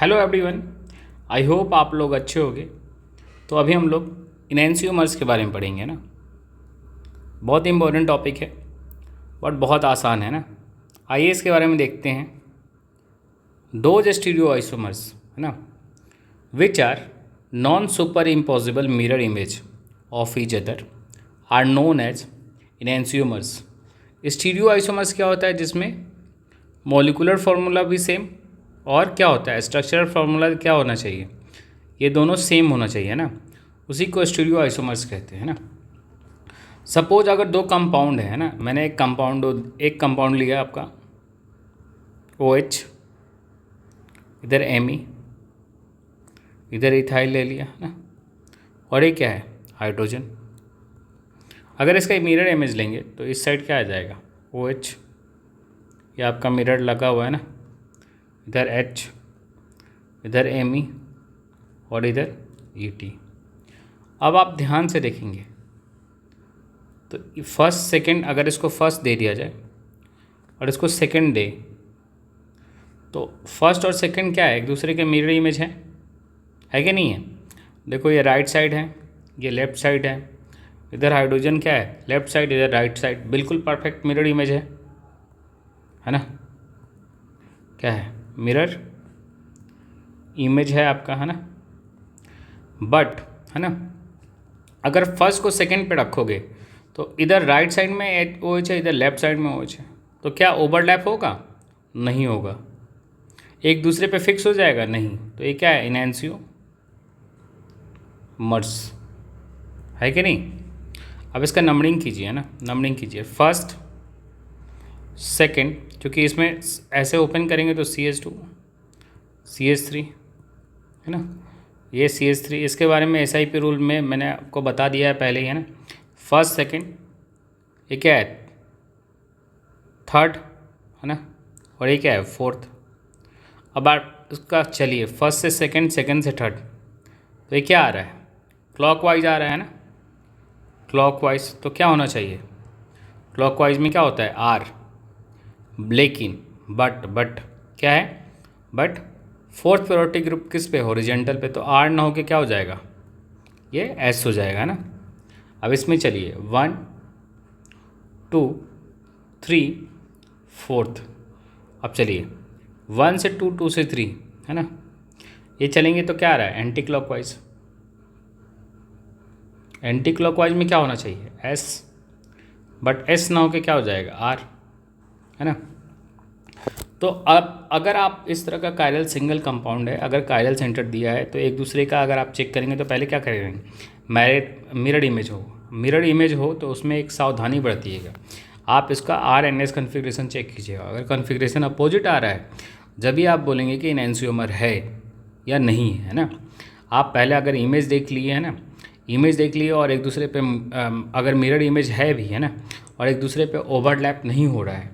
Hello everyone. I hope आप लोग अच्छे होंगे। तो अभी हम लोग इनैंसियोमर्स के बारे में पढ़ेंगे ना। बहुत इंपॉर्टेंट टॉपिक है बट बहुत आसान है ना। आइए इसके बारे में देखते हैं। दो स्टीरियो आइसोमर्स है ना which are non superimposable mirror image of each other are known as enantiomers. Stereo isomers क्या होता है जिसमें मॉलिकुलर फार्मूला भी सेम और क्या होता है स्ट्रक्चरल फार्मूला क्या होना चाहिए, ये दोनों सेम होना चाहिए ना। उसी को स्टीरियो आइसोमर्स कहते हैं ना। सपोज अगर दो कंपाउंड है ना, मैंने एक कंपाउंड लिया आपका OH, इधर Me, इधर इथाइल ले लिया ना, और ये क्या है हाइड्रोजन। अगर इसका मिरर इमेज लेंगे तो इस साइड क्या आ जाएगा OH, ये आपका मिरर लगा हुआ है ना, इधर H, इधर Me और इधर ET। अब आप ध्यान से देखेंगे तो फर्स्ट सेकंड, अगर इसको फर्स्ट दे दिया जाए और इसको सेकंड दे तो फर्स्ट और सेकंड क्या है, एक दूसरे के मिरर इमेज है कि नहीं है। देखो ये राइट साइड है, ये लेफ्ट साइड है, इधर हाइड्रोजन क्या है लेफ्ट साइड, इधर राइट साइड, बिल्कुल परफेक्ट मिरर इमेज है ना। क्या है मिरर इमेज है आपका, है ना। बट है ना, अगर फर्स्ट को सेकंड पे रखोगे तो इधर राइट साइड में OH है, इधर लेफ्ट साइड में OH है, तो क्या ओवरलैप होगा? नहीं होगा। एक दूसरे पे फिक्स हो जाएगा? नहीं। तो ये क्या है इनैंसियोमर्स, है कि नहीं। अब इसका नंबरिंग कीजिए ना, नंबरिंग कीजिए फर्स्ट सेकंड, क्योंकि इसमें ऐसे ओपन करेंगे तो CH2 CH3 है ना, ये CH3। इसके बारे में SIP रूल में मैंने आपको बता दिया है पहले ही, है ना। फर्स्ट सेकंड, ये क्या है थर्ड, है ना, और ये क्या है फोर्थ। अब आप इसका चलिए फर्स्ट से सेकंड, सेकंड से थर्ड, तो ये क्या आ रहा है क्लॉकवाइज आ रहा है ना, क्लॉकवाइज। तो क्या होना चाहिए क्लॉकवाइज में क्या होता है R, लेकिन बट क्या है, बट फोर्थ प्रायोरिटी ग्रुप किस पे हॉरिजॉन्टल पे, तो R ना होके क्या हो जाएगा ये S हो जाएगा ना। अब इसमें चलिए 1 2 3 फोर्थ। अब चलिए 1 से 2, 2 से 3, है ना, ये चलेंगे तो क्या आ रहा है एंटी क्लॉकवाइज। एंटी क्लॉकवाइज में क्या होना चाहिए S, बट S ना होके क्या हो जाएगा R, है ना। तो अब अगर आप इस तरह का कायरल सिंगल कंपाउंड है, अगर कायरल सेंटर दिया है तो एक दूसरे का अगर आप चेक करेंगे तो पहले क्या करेंगे मिरर इमेज हो तो उसमें एक सावधानी बरतिएगा। आप इसका RNS कन्फिग्रेशन चेक कीजिएगा। अगर कन्फिग्रेशन अपोजिट आ रहा है जब भी आप बोलेंगे कि इनैंसियोमर है या नहीं है ना। आप पहले अगर इमेज देख लिए है ना, इमेज देख लिए और एक दूसरे पे अगर मिरर इमेज है भी है ना, और एक दूसरे पे ओवरलैप नहीं हो रहा है,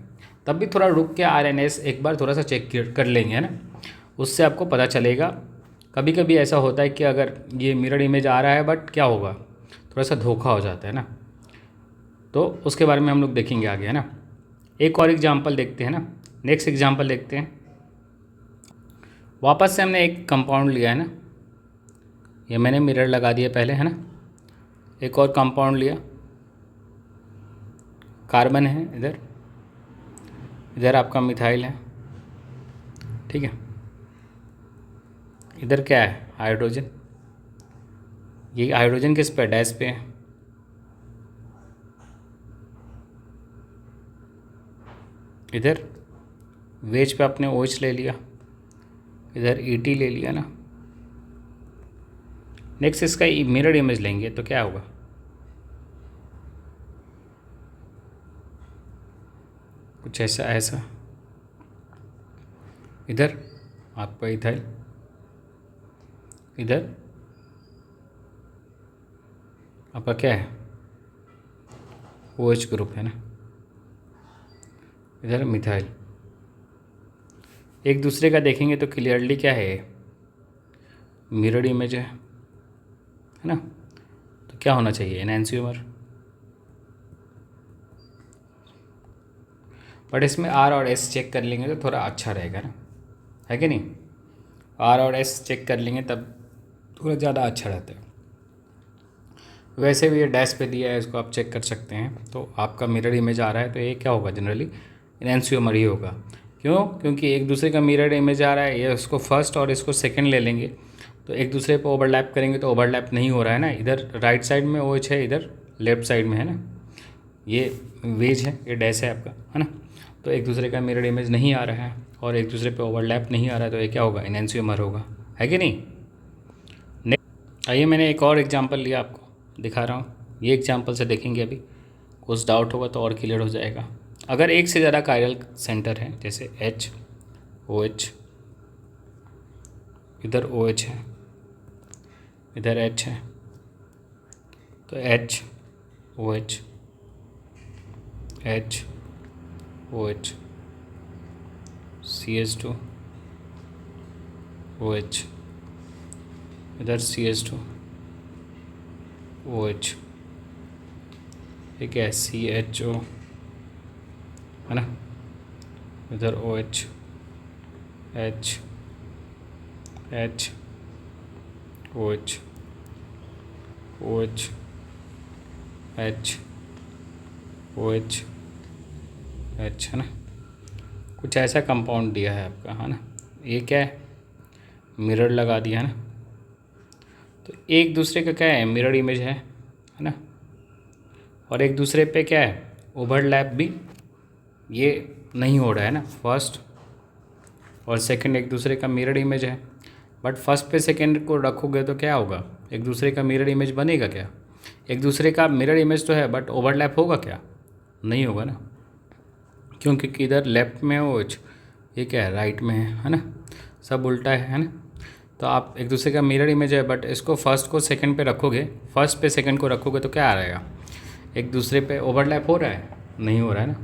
तब भी थोड़ा रुक के RNS एक बार थोड़ा सा चेक कर लेंगे, है ना। उससे आपको पता चलेगा। कभी कभी ऐसा होता है कि अगर ये मिरर इमेज आ रहा है बट क्या होगा थोड़ा सा धोखा हो जाता है ना, तो उसके बारे में हम लोग देखेंगे आगे, है ना। एक और एग्जांपल देखते हैं ना, नेक्स्ट एग्जांपल देखते हैं। वापस से हमने एक कंपाउंड लिया है ना, ये मैंने मिरर लगा दिया पहले, है ना। एक और कंपाउंड लिया, कार्बन है इधर, इधर आपका मिथाइल है, ठीक है। इधर क्या है हाइड्रोजन, ये हाइड्रोजन किस पे डैश पे है, इधर वेज पे आपने OH ले लिया, इधर ET ले लिया ना। नेक्स्ट इसका मिरर इमेज लेंगे तो क्या होगा, कुछ ऐसा इधर आपका इथाइल, इधर आपका क्या है OH ग्रुप है ना, इधर मिथाइल। एक दूसरे का देखेंगे तो क्लियरली क्या है मिरर इमेज है ना। तो क्या होना चाहिए एनैंसियोमर। बट इसमें R और S चेक कर लेंगे तो थोड़ा अच्छा रहेगा ना, है कि नहीं। आर और एस चेक कर लेंगे तब थोड़ा ज़्यादा अच्छा रहता है। वैसे भी ये डैश पे दिया है, इसको आप चेक कर सकते हैं। तो आपका मिरर इमेज आ रहा है तो ये क्या होगा, जनरली इनएंशियोमर ही होगा। क्यों? क्योंकि एक दूसरे का मिरर इमेज आ रहा है, ये उसको फर्स्ट और इसको सेकंड ले लेंगे तो एक दूसरे पे ओवरलैप करेंगे तो ओवरलैप नहीं हो रहा है ना। इधर राइट साइड में OH है, इधर लेफ्ट साइड में है ना, ये वेज है, ये डैश है आपका, है ना। तो एक दूसरे का मिरर इमेज नहीं आ रहा है और एक दूसरे पे ओवरलैप नहीं आ रहा है तो ये क्या होगा, इनएंशियोमर होगा, है कि नहीं। आइए मैंने एक और एग्जांपल लिया, आपको दिखा रहा हूँ। ये एग्जांपल से देखेंगे, अभी कुछ डाउट होगा तो और क्लियर हो जाएगा। अगर एक से ज़्यादा कायरल सेंटर है, जैसे H OH, इधर OH है, इधर H है, तो H OH H OH CH2 OH, इधर CH2 OH, ठीक है, CHO, है ना, इधर OH H H OH OH H OH H, है ना। कुछ ऐसा कंपाउंड दिया है आपका, है ना। ये क्या है, मिरर लगा दिया, है ना। तो एक दूसरे का क्या है, मिरर इमेज है ना। और एक दूसरे पे क्या है, ओवरलैप भी ये नहीं हो रहा है ना। फर्स्ट और सेकंड एक दूसरे का मिरर इमेज है, बट फर्स्ट पे सेकंड को रखोगे तो क्या होगा, एक दूसरे का मिरर इमेज बनेगा क्या? एक दूसरे का मिरर इमेज तो है बट ओवरलैप होगा क्या? नहीं होगा ना, क्योंकि इधर लेफ्ट में OH, ये क्या है, राइट में है ना। सब उल्टा है ना। तो आप एक दूसरे का मिरर इमेज है बट इसको फर्स्ट को सेकंड पे रखोगे, फर्स्ट पे सेकंड को रखोगे तो क्या आ रहेगा, एक दूसरे पे ओवरलैप हो रहा है, नहीं हो रहा है ना,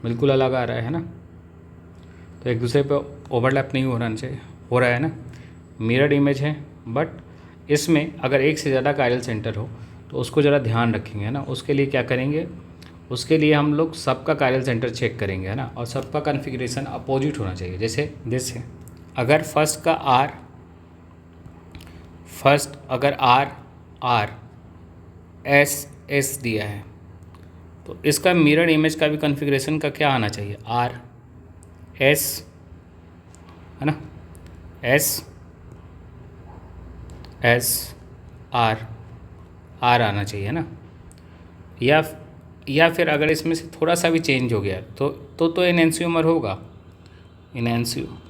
बिल्कुल अलग आ रहा है ना। तो एक दूसरे पे ओवरलैप नहीं हो रहा चाहिए, हो रहा है ना, मिरर इमेज है। बट इसमें अगर एक से ज़्यादा कायरल सेंटर हो तो उसको ज़रा ध्यान रखेंगे, है ना। उसके लिए क्या करेंगे, उसके लिए हम लोग सबका कायरल सेंटर चेक करेंगे, है ना। और सबका कन्फिग्रेशन अपोजिट होना चाहिए। जैसे अगर अगर R S दिया है तो इसका मिरर इमेज का भी कन्फिग्रेशन का क्या आना चाहिए, R S, है ना, S R आना चाहिए ना। या फिर अगर इसमें से थोड़ा सा भी चेंज हो गया तो इनएंशियोमर होगा, इनएंशियोमर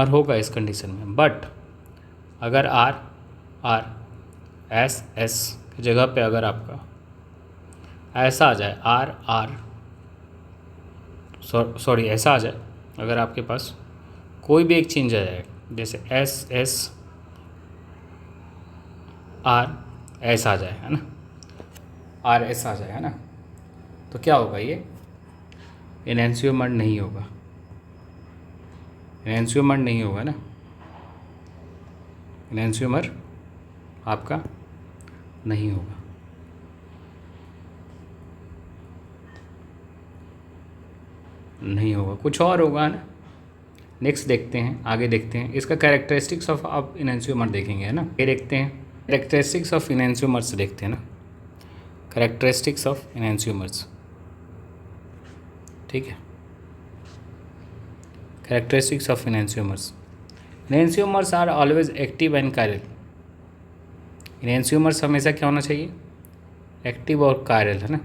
होगा इस कंडीशन में। बट अगर R S की जगह पे अगर आपका ऐसा आ जाए, ऐसा आ जाए, अगर आपके पास कोई भी एक चेंज आ जाए, जैसे S R S आ जाए, है ना, RS आ जाए, है ना, तो क्या होगा, ये इनएंशियोमर नहीं होगा, ना। इनएंशियोमर आपका नहीं होगा। कुछ और होगा ना। नेक्स्ट देखते हैं, आगे देखते हैं इसका कैरेक्टरिस्टिक्स ऑफ आप इनएंशियोमर देखेंगे, है ना। ये देखते हैं कैरेक्टरिस्टिक्स ऑफ इनएंशियोमर्स, देखते हैं ना, कैरेक्टरिस्टिक्स ऑफ इनएंशियोमर्स, ठीक है। Characteristics of enantiomers are always active and chiral. Enantiomers हमेशा क्या होना चाहिए, एक्टिव और कायरल, है ना।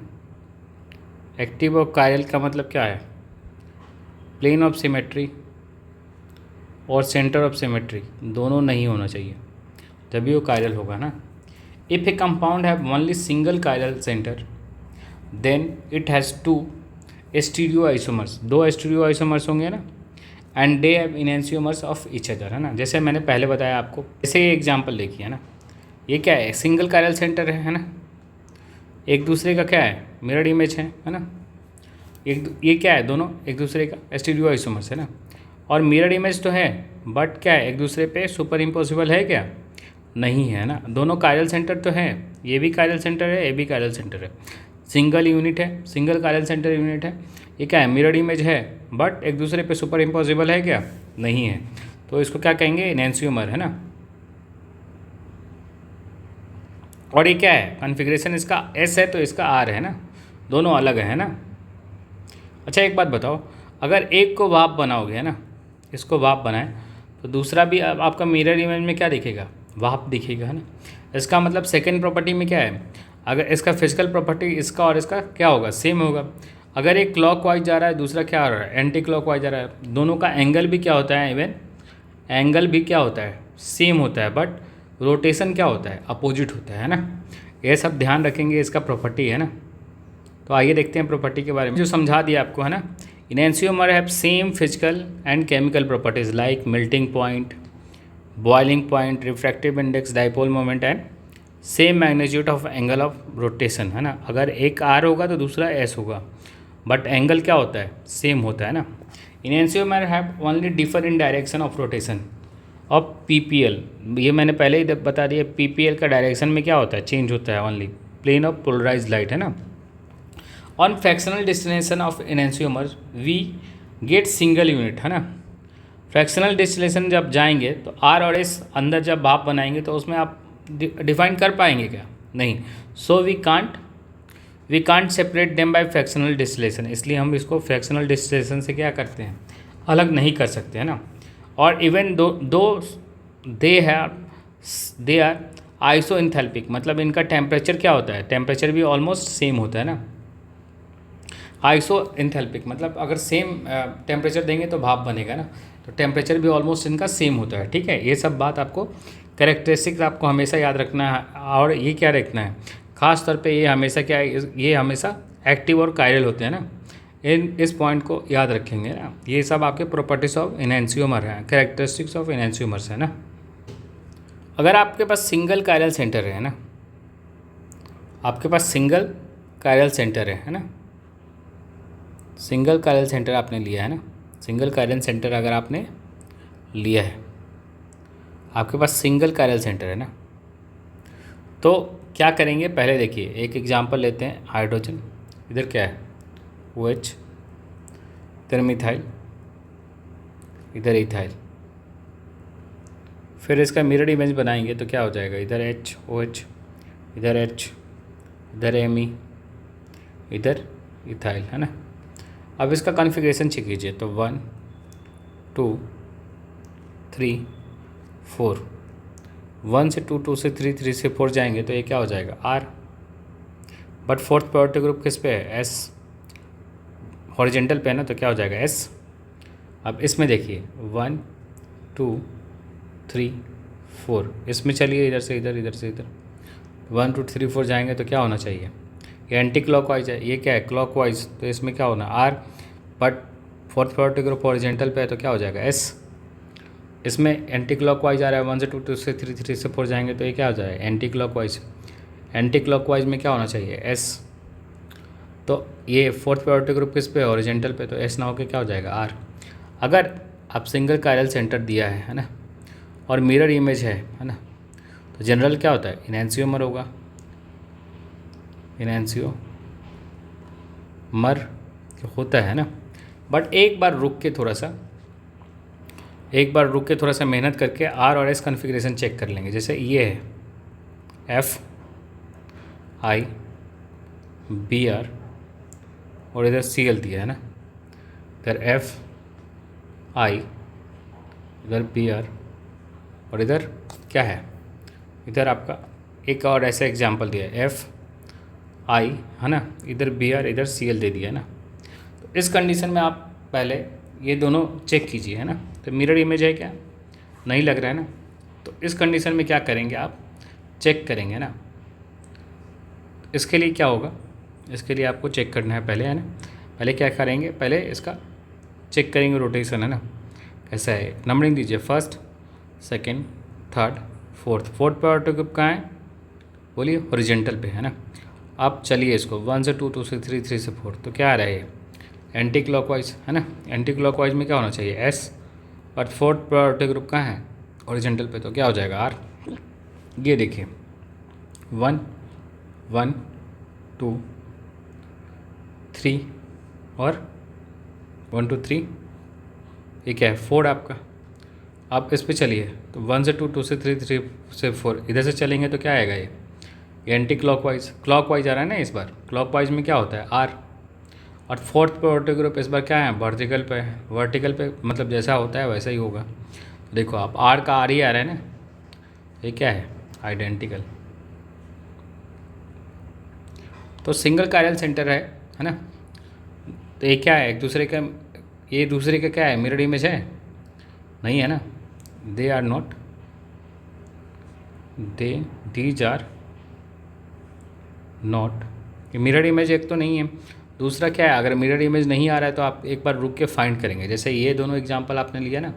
एक्टिव और कायरल का मतलब क्या है, प्लेन ऑफ सिमेट्री और सेंटर ऑफ सिमेट्री दोनों नहीं होना चाहिए, तभी वो कायरल होगा ना। If a compound have only single chiral centre then it has two stereo isomers, 2 stereo isomers होंगे ना, and they have enantiomers of each other, है ना। जैसे मैंने पहले बताया आपको, जैसे ये एग्जांपल देखिए, है ना, ये क्या है, सिंगल कायरल सेंटर है ना, एक दूसरे का क्या है, मिरर इमेज है ना। ये क्या है, दोनों एक दूसरे का स्टीरियो आइसोमर्स है ना। और मिरर इमेज तो है बट क्या है, एक दूसरे पे सुपर इम्पॉसिबल है क्या, नहीं है ना। दोनों कायरल सेंटर तो है, ये भी कायरल सेंटर है, ये भी कायरल सेंटर है। सिंगल यूनिट है, सिंगल कायरल सेंटर यूनिट है। ये क्या है, मिरर इमेज है, बट एक दूसरे पे सुपर इम्पॉसिबल है क्या, नहीं है। तो इसको क्या कहेंगे, एनेंशियोमर, है ना। और ये क्या है, कॉन्फ़िगरेशन इसका एस है तो इसका आर है ना, दोनों अलग है ना। अच्छा एक बात बताओ, अगर एक को वाप बनाओगे, है ना, इसको वाप बनाए तो दूसरा भी आपका मिरर इमेज में क्या दिखेगा, वाप दिखेगा, है ना। इसका मतलब सेकंड प्रॉपर्टी में क्या है, अगर इसका फिजिकल प्रॉपर्टी इसका और इसका क्या होगा, सेम होगा। अगर एक क्लॉक वाइज जा रहा है, दूसरा क्या हो रहा है, एंटी क्लॉक वाइज जा रहा है, दोनों का एंगल भी क्या होता है, इवन एंगल भी क्या होता है, सेम होता है, बट रोटेशन क्या होता है, अपोजिट होता है ना। ये सब ध्यान रखेंगे, इसका प्रॉपर्टी है ना। तो आइए देखते हैं प्रॉपर्टी के बारे में, जो समझा दिया आपको, है ना। Enantiomer have same physical and chemical properties like melting point, boiling point, refractive index, dipole moment and same magnitude of angle of rotation, है ना। अगर एक आर होगा तो दूसरा एस होगा, बट एंगल क्या होता है, सेम होता है ना। Enantiomer have only differ in direction of rotation of PPL, ये मैंने पहले ही बता दिया, पीपीएल का डायरेक्शन में क्या होता है, चेंज होता है, only plane of polarise light, है ना। On fractional distillation of enantiomer we get single unit, है ना। फ्रैक्शनल डिस्टिलेशन जब जाएंगे तो आर और एस अंदर जब भाप बनाएंगे तो उसमें आप डिफाइन कर पाएंगे क्या, नहीं। So we can't separate them by fractional distillation, इसलिए हम इसको फ्रैक्शनल डिस्टिलेशन से क्या करते हैं, अलग नहीं कर सकते, है ना। और even though they are iso इंथैल्पिक, मतलब इनका टेम्परेचर क्या होता है, टेम्परेचर भी ऑलमोस्ट सेम होता है ना। आइसो इंथैल्पिक मतलब अगर सेम टेम्परेचर देंगे तो भाप बनेगा ना, तो टेम्परेचर भी ऑलमोस्ट इनका सेम होता है, ठीक है। ये सब बात आपको कैरेक्टरिस्टिक्स आपको हमेशा याद रखना है। और ये क्या रखना है, ख़ास तौर पे ये हमेशा क्या है, ये हमेशा एक्टिव और कायरल होते हैं ना, इस पॉइंट को याद रखेंगे ना। ये सब आपके प्रॉपर्टीज ऑफ इनेंशियोमर हैं, कैरेक्टरिस्टिक्स ऑफ इनेंशियोमर्स है ना। अगर आपके पास सिंगल कायरल सेंटर है ना, आपके पास सिंगल कायरल सेंटर है ना, सिंगल कायरल सेंटर आपने लिया है ना, सिंगल कायरल सेंटर अगर आपने लिया है, आपके पास सिंगल कायरल सेंटर है ना, तो क्या करेंगे, पहले देखिए एक एग्जांपल लेते हैं, हाइड्रोजन, इधर क्या है OH, इधर मिथाइल, इधर इथाइल, फिर इसका मिरर इमेज बनाएंगे तो क्या हो जाएगा, इधर OH, इधर H, इधर Me, इधर इथाइल, है ना। अब इसका कॉन्फ़िगरेशन चेक कीजिए, तो 1 2 3 4, 1 से 2, 2 से 3, 3 से 4 जाएंगे तो ये क्या हो जाएगा R, but fourth priority group किस पे है, S, हॉरिजेंटल पे है ना, तो क्या हो जाएगा S। अब इसमें देखिए 1 2 3 4, इसमें चलिए इधर से इधर, इधर से इधर, 1 2 3 4 जाएंगे तो क्या होना चाहिए, ये एंटी क्लॉकवाइज है, ये क्या है क्लॉकवाइज, तो इसमें क्या होना R, but fourth priority group horizontal पे है तो क्या हो जाएगा S। इसमें एंटी क्लॉकवाइज आ रहा है, 1 से 2, 2 से 3, 3 से 4 जाएंगे तो ये क्या हो जाएगा एंटी क्लॉकवाइज, एंटी क्लॉकवाइज में क्या होना चाहिए S। तो ये फोर्थ प्रायोरिटी ग्रुप किस पे, हॉरिजेंटल पे, तो S ना होकर क्या हो जाएगा R। अगर आप सिंगल कायरल सेंटर दिया है ना, और मिरर इमेज है ना, तो जनरल क्या होता है, इनेंशियोमर होगा, इनेंशियोमर होता है ना। बट एक बार रुक के थोड़ा सा मेहनत करके R और S कॉन्फ़िगरेशन चेक कर लेंगे। जैसे ये है FiBr और इधर Cl दिया है ना, इधर Fi, इधर Br और इधर क्या है, इधर आपका एक और ऐसा एग्जांपल दिया है Fi, है ना, इधर Br, इधर Cl दे दिया है ना। तो इस कंडीशन में आप पहले ये दोनों चेक कीजिए, है ना। तो मिरर इमेज है क्या, नहीं लग रहा है ना, तो इस कंडीशन में क्या करेंगे, आप चेक करेंगे ना। इसके लिए क्या होगा, इसके लिए आपको चेक करना है पहले, है ना। पहले क्या करेंगे, पहले इसका चेक करेंगे रोटेशन, है ना, कैसा है। नंबरिंग दीजिए, first second third fourth, priority group कहाँ है, बोलिए हॉरिजेंटल पे, है ना। आप चलिए इसको 1 से 2, 2 से 3, 3 से 4, तो क्या आ रहा है एंटी क्लॉकवाइज, है ना। एंटी क्लॉकवाइज में क्या होना चाहिए S, but fourth priority group कहाँ है, हॉरिजेंटल पे, तो क्या हो जाएगा R। ये देखिए 1 1 2 3 और 1 to 3, ये क्या है 4 आपका। आप इस पे चलिए तो 1 से 2, 2 से 3, 3 से 4, इधर से चलेंगे तो क्या आएगा, ये एंटी क्लॉकवाइज आ रहा है ना। इस बार क्लॉकवाइज में क्या होता है आर, और फोर्थ प्रायोरिटी ग्रुप इस बार क्या है वर्टिकल पे है। वर्टिकल पे मतलब जैसा होता है वैसा ही होगा। देखो आप आर का आर ही आ रहा है ना, ये क्या है आइडेंटिकल। तो सिंगल कायरल सेंटर है ना। तो ये क्या है एक दूसरे का, ये दूसरे का क्या है मिरर इमेज है, नहीं है ना। They are not, these are not, ये मिरर इमेज एक तो नहीं है। दूसरा क्या है, अगर मिरर इमेज नहीं आ रहा है तो आप एक बार रुक के फाइंड करेंगे। जैसे ये दोनों एग्जांपल आपने लिया ना,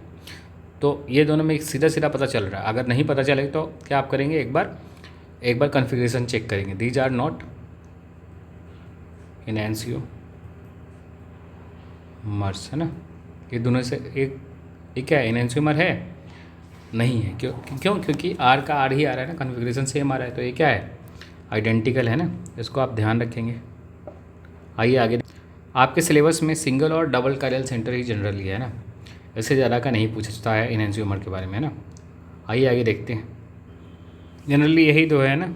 तो ये दोनों में सीधा सीधा पता चल रहा है। अगर नहीं पता चले तो क्या आप करेंगे, एक बार कन्फिग्रेशन चेक करेंगे। दीज आर नॉट इनएंशियोमर्स है ना। ये दोनों से एक, ये क्या है इनएंशियोमर है, नहीं है। क्योंकि आर का आर ही आ रहा है ना, कन्फिग्रेशन सेम आ रहा है। तो ये क्या है आइडेंटिकल है ना, इसको आप ध्यान रखेंगे। आइए आगे, आपके सिलेबस में सिंगल और डबल कायरल सेंटर ही जनरली है ना, इससे ज़्यादा का नहीं पूछता है इनएंशियोमर के बारे में, है ना। आइए आगे देखते हैं, जनरली यही दो है ना।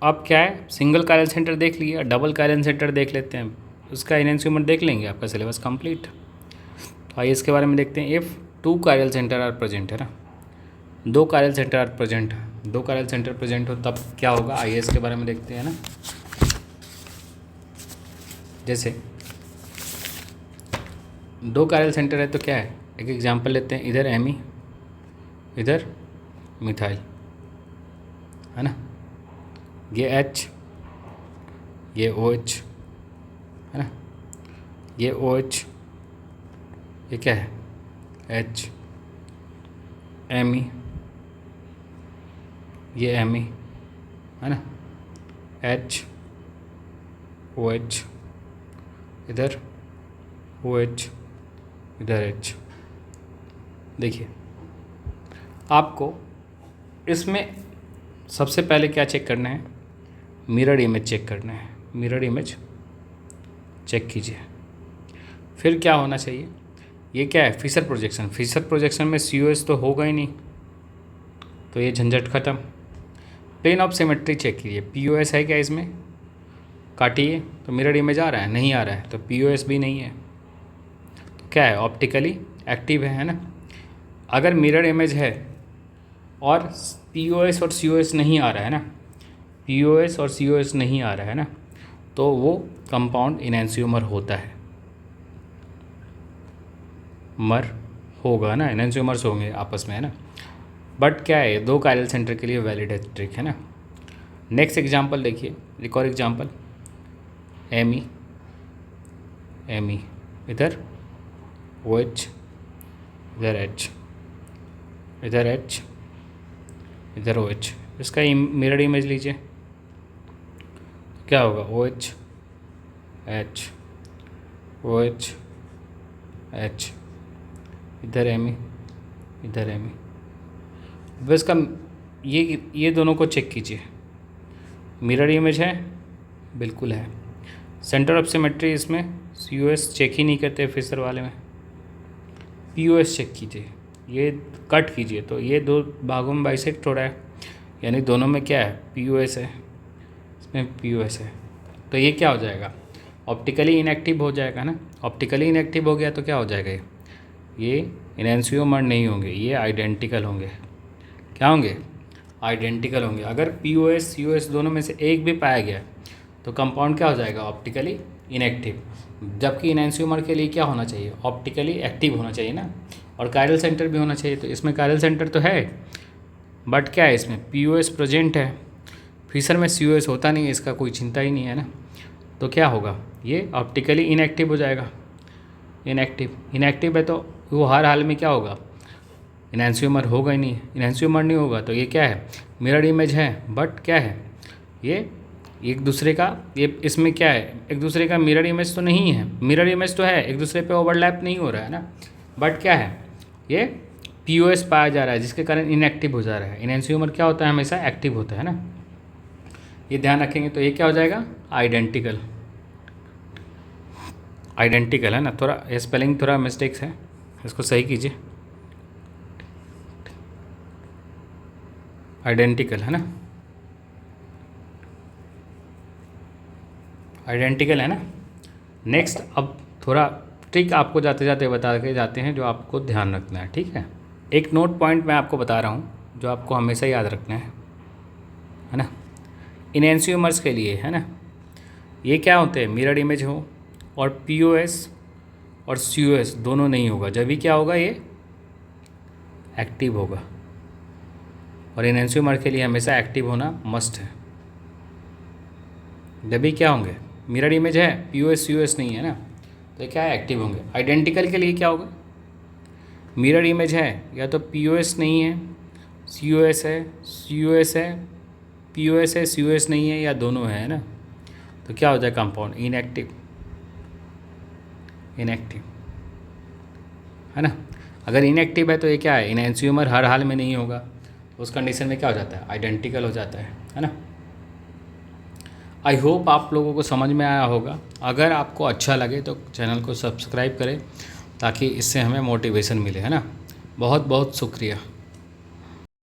अब क्या है सिंगल कायरल सेंटर देख लिया, डबल कायरल सेंटर देख लेते हैं, उसका इनएंशियोमर देख लेंगे, आपका सिलेबस कंप्लीट। तो आइए इसके बारे में देखते हैं। If 2 chiral center are present है ना, 2 chiral center are present, 2 chiral center present हो तब क्या होगा, आइए इसके बारे में देखते हैं ना। जैसे 2 कायरल सेंटर है तो क्या है, एक एग्जांपल लेते हैं। इधर एमी, इधर मिथाइल है ना। ये H, ये OH है ना। ये OH, ये क्या है H, एमी, ये एमी है ना। H OH, इधर OH, इधर H। देखिए आपको इसमें सबसे पहले क्या चेक करना है, मिरर इमेज चेक करना है। मिरर इमेज चेक कीजिए। फिर क्या होना चाहिए, ये क्या है फिशर प्रोजेक्शन। फिशर प्रोजेक्शन में COS तो होगा ही नहीं, तो ये झंझट ख़त्म। प्लेन ऑफ सिमेट्री चेक कीजिए, POS है क्या इसमें, काटिए तो मिरर इमेज आ रहा है, नहीं आ रहा है तो POS भी नहीं है। तो क्या है ऑप्टिकली एक्टिव है ना। अगर मिरर इमेज है और POS और COS नहीं आ रहा है ना, POS और COS नहीं आ रहा है ना, तो वो कंपाउंड इनएंशियोमर होता है। मर होगा ना, इनएंशियोमर्स होंगे आपस में है ना। बट क्या है 2 कायरल सेंटर के लिए वैलिड है ट्रिक है ना। नेक्स्ट एग्जांपल देखिए, एक और एग्जांपल। एमी, इधर OH, इधर H, इधर H, इधर OH। इसका मिरर इमेज लीजिए, क्या होगा OH H, OH H, इधर एमी, इधर एमी। अब इसका ये दोनों को चेक कीजिए, मिरर इमेज है, बिल्कुल है। सेंटर ऑफ सिमेट्री इसमें COS चेक ही नहीं करते फिशर वाले में, POS चेक कीजिए, ये कट कीजिए तो ये 2 भागों में बाइसेक्ट हो रहा है, यानी दोनों में क्या है POS है, इसमें POS है। तो ये क्या हो जाएगा ऑप्टिकली इनएक्टिव हो जाएगा ना। ऑप्टिकली इनएक्टिव हो गया तो क्या हो जाएगा, ये इनएंशियोमर नहीं होंगे, ये आइडेंटिकल होंगे। क्या होंगे आइडेंटिकल होंगे। अगर POS COS दोनों में से एक भी पाया गया तो कंपाउंड क्या हो जाएगा ऑप्टिकली इनएक्टिव। जबकि इनएंशियोमर के लिए क्या होना चाहिए ऑप्टिकली एक्टिव होना चाहिए ना, और कायरल सेंटर भी होना चाहिए। तो इसमें कायरल सेंटर तो है बट क्या है इसमें POS प्रेजेंट है, फिशर में COS होता नहीं है, इसका कोई चिंता ही नहीं है ना। तो क्या होगा ये ऑप्टिकली इनएक्टिव हो जाएगा। इनएक्टिव है तो वो हर हाल में क्या होगा इनएंशियोमर होगा ही नहीं। इनएंशियोमर नहीं होगा तो ये क्या है मिरर इमेज है, बट क्या है ये एक दूसरे का, ये इसमें क्या है एक दूसरे का मिरर इमेज तो नहीं है। मिरर इमेज तो है, एक दूसरे पे ओवरलैप नहीं हो रहा है ना, बट क्या है ये POS पाया जा रहा है जिसके कारण इनएक्टिव हो जा रहा है। इनएंशियोमर क्या होता है हमेशा एक्टिव होता है ना, ये ध्यान रखेंगे। तो ये क्या हो जाएगा आइडेंटिकल। आइडेंटिकल है ना, थोड़ा ये स्पेलिंग थोड़ा मिस्टेक्स है, इसको सही कीजिए। आइडेंटिकल है ना, आइडेंटिकल है ना। नेक्स्ट अब थोड़ा ट्रिक आपको जाते जाते बता के जाते हैं जो आपको ध्यान रखना है, ठीक है। एक नोट पॉइंट मैं आपको बता रहा हूँ जो आपको हमेशा याद रखना है ना। इनएंशियोमर्स के लिए है ना, ये क्या होते हैं, मिरर इमेज हो और POS और COS दोनों नहीं होगा, जब भी क्या होगा, ये एक्टिव होगा। और इनएंशियोमर के लिए हमेशा एक्टिव होना मस्ट है। जब भी क्या होंगे, मिरर इमेज है, POS COS नहीं है ना, तो क्या है, एक्टिव होंगे। आइडेंटिकल के लिए क्या होगा, मिरर इमेज है या तो POS नहीं है, COS है, COS है, POS है, COS नहीं है, या दोनों है ना, तो क्या होता है कंपाउंड, इनएक्टिव, इनएक्टिव है ना। अगर इनएक्टिव है तो ये क्या है, इनएंशियोमर हर हाल में नहीं होगा, तो उस कंडीशन में क्या हो जाता है, आइडेंटिकल हो जाता है ना। आई होप आप लोगों को समझ में आया होगा। अगर आपको अच्छा लगे तो चैनल को सब्सक्राइब करें ताकि इससे हमें मोटिवेशन मिले, है ना। बहुत बहुत शुक्रिया।